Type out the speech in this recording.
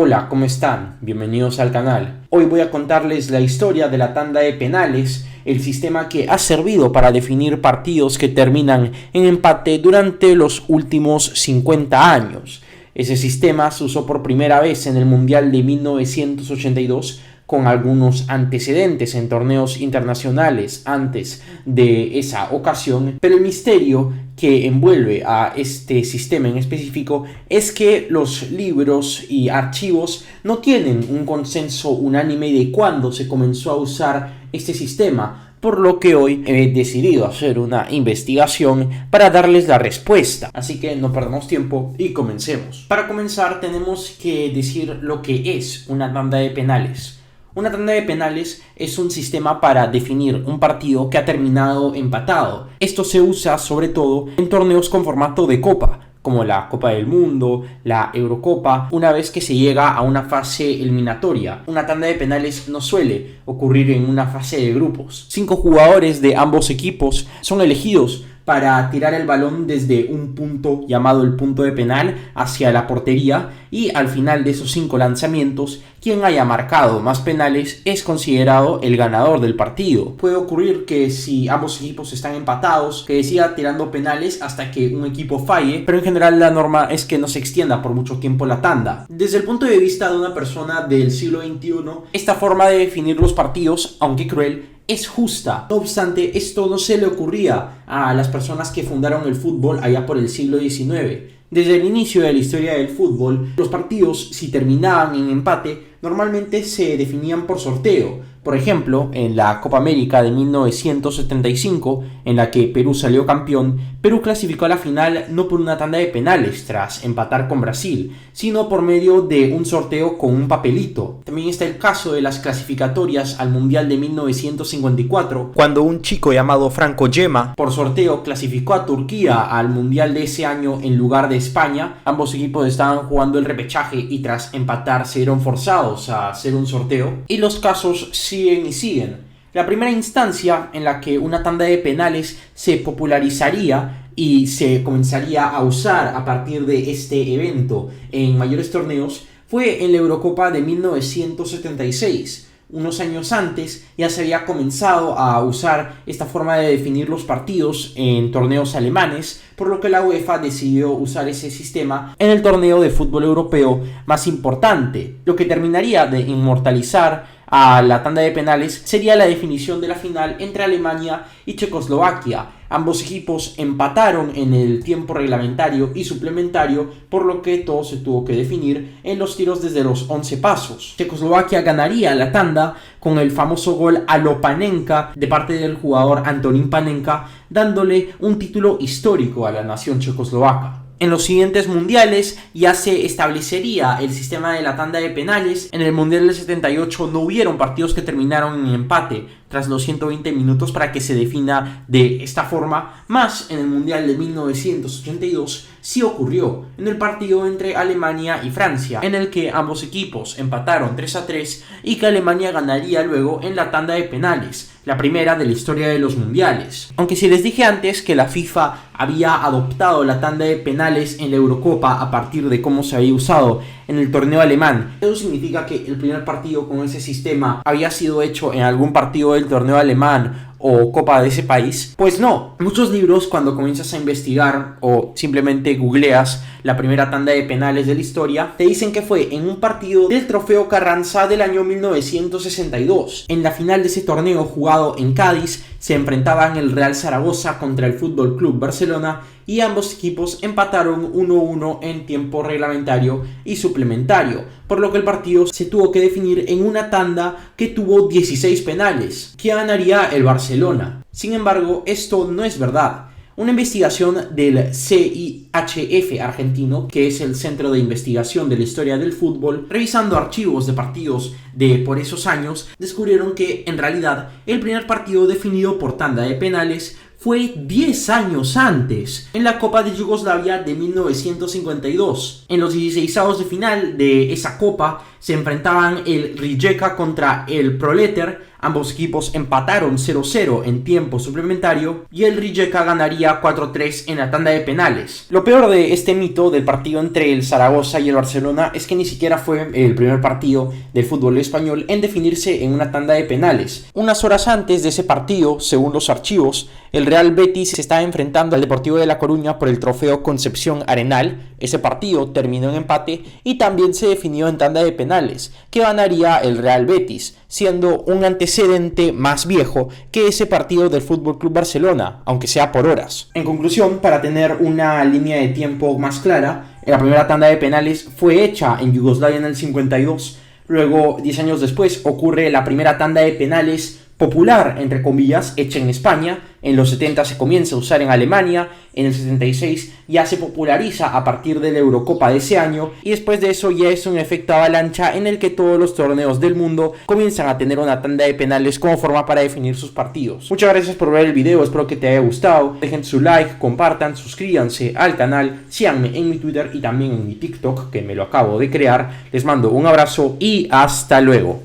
Hola, ¿cómo están? Bienvenidos al canal. Hoy voy a contarles la historia de la tanda de penales, el sistema que ha servido para definir partidos que terminan en empate durante los últimos 50 años. Ese sistema se usó por primera vez en el Mundial de 1982 con algunos antecedentes en torneos internacionales antes de esa ocasión, pero el misterio que envuelve a este sistema en específico es que los libros y archivos no tienen un consenso unánime de cuándo se comenzó a usar este sistema, por lo que hoy he decidido hacer una investigación para darles la respuesta. Así que no perdamos tiempo y comencemos. Para comenzar tenemos que decir lo que es una tanda de penales. Una tanda de penales es un sistema para definir un partido que ha terminado empatado. Esto se usa sobre todo en torneos con formato de copa, como la Copa del Mundo, la Eurocopa, una vez que se llega a una fase eliminatoria. Una tanda de penales no suele ocurrir en una fase de grupos. 5 jugadores de ambos equipos son elegidos para tirar el balón desde un punto llamado el punto de penal hacia la portería, y al final de esos 5 lanzamientos, quien haya marcado más penales es considerado el ganador del partido. Puede ocurrir que si ambos equipos están empatados, que siga tirando penales hasta que un equipo falle, pero en general la norma es que no se extienda por mucho tiempo la tanda. Desde el punto de vista de una persona del siglo XXI, esta forma de definir los partidos, aunque cruel, es justa. No obstante, esto no se le ocurría a las personas que fundaron el fútbol allá por el siglo XIX. Desde el inicio de la historia del fútbol, los partidos, si terminaban en empate, normalmente se definían por sorteo. Por ejemplo, en la Copa América de 1975, en la que Perú salió campeón, Perú clasificó a la final no por una tanda de penales tras empatar con Brasil, sino por medio de un sorteo con un papelito. También está el caso de las clasificatorias al Mundial de 1954, cuando un chico llamado Franco Gemma, por sorteo, clasificó a Turquía al Mundial de ese año en lugar de España. Ambos equipos estaban jugando el repechaje y tras empatar se vieron forzados a hacer un sorteo. Y los casos siguen y siguen. La primera instancia en la que una tanda de penales se popularizaría y se comenzaría a usar a partir de este evento en mayores torneos fue en la Eurocopa de 1976. Unos años antes ya se había comenzado a usar esta forma de definir los partidos en torneos alemanes, por lo que la UEFA decidió usar ese sistema en el torneo de fútbol europeo más importante. Lo que terminaría de inmortalizar a la tanda de penales sería la definición de la final entre Alemania y Checoslovaquia. Ambos equipos empataron en el tiempo reglamentario y suplementario, por lo que todo se tuvo que definir en los tiros desde los 11 pasos. Checoslovaquia ganaría la tanda con el famoso gol a lo Panenka de parte del jugador Antonín Panenka, dándole un título histórico a la nación checoslovaca. En los siguientes mundiales ya se establecería el sistema de la tanda de penales. En el Mundial del 78 no hubieron partidos que terminaron en empate tras los 120 minutos para que se defina de esta forma, más en el Mundial de 1982 sí ocurrió en el partido entre Alemania y Francia, en el que ambos equipos empataron 3-3 y que Alemania ganaría luego en la tanda de penales, la primera de la historia de los mundiales. Aunque si les dije antes que la FIFA había adoptado la tanda de penales en la Eurocopa a partir de cómo se había usado en el torneo alemán, eso significa que el primer partido con ese sistema había sido hecho en algún partido del torneo alemán o copa de ese país. Pues no, muchos libros, cuando comienzas a investigar o simplemente googleas la primera tanda de penales de la historia, te dicen que fue en un partido del Trofeo Carranza del año 1962. En la final de ese torneo, jugado en Cádiz, se enfrentaban el Real Zaragoza contra el Fútbol Club Barcelona y ambos equipos empataron 1-1 en tiempo reglamentario y suplementario, por lo que el partido se tuvo que definir en una tanda que tuvo 16 penales, que ganaría el Barcelona. Sin embargo, esto no es verdad. Una investigación del CIHF argentino, que es el Centro de Investigación de la Historia del Fútbol, revisando archivos de partidos de por esos años, descubrieron que en realidad el primer partido definido por tanda de penales fue 10 años antes, en la Copa de Yugoslavia de 1952. En los 16avos de final de esa copa se enfrentaban el Rijeka contra el Proleter. Ambos equipos empataron 0-0 en tiempo suplementario y el Rijeka ganaría 4-3 en la tanda de penales. Lo peor de este mito del partido entre el Zaragoza y el Barcelona es que ni siquiera fue el primer partido del fútbol español en definirse en una tanda de penales. Unas horas antes de ese partido, según los archivos, el Real Betis se estaba enfrentando al Deportivo de La Coruña por el trofeo Concepción Arenal. Ese partido terminó en empate y también se definió en tanda de penales, que ganaría el Real Betis, siendo un antecedente más viejo que ese partido del FC Barcelona, aunque sea por horas. En conclusión, para tener una línea de tiempo más clara, la primera tanda de penales fue hecha en Yugoslavia en el 52, luego 10 años después ocurre la primera tanda de penales popular, entre comillas, hecha en España. En los 70 se comienza a usar en Alemania, en el 76 ya se populariza a partir de la Eurocopa de ese año, y después de eso ya es un efecto avalancha en el que todos los torneos del mundo comienzan a tener una tanda de penales como forma para definir sus partidos. Muchas gracias por ver el video, espero que te haya gustado, dejen su like, compartan, suscríbanse al canal, síganme en mi Twitter y también en mi TikTok, que me lo acabo de crear. Les mando un abrazo y hasta luego.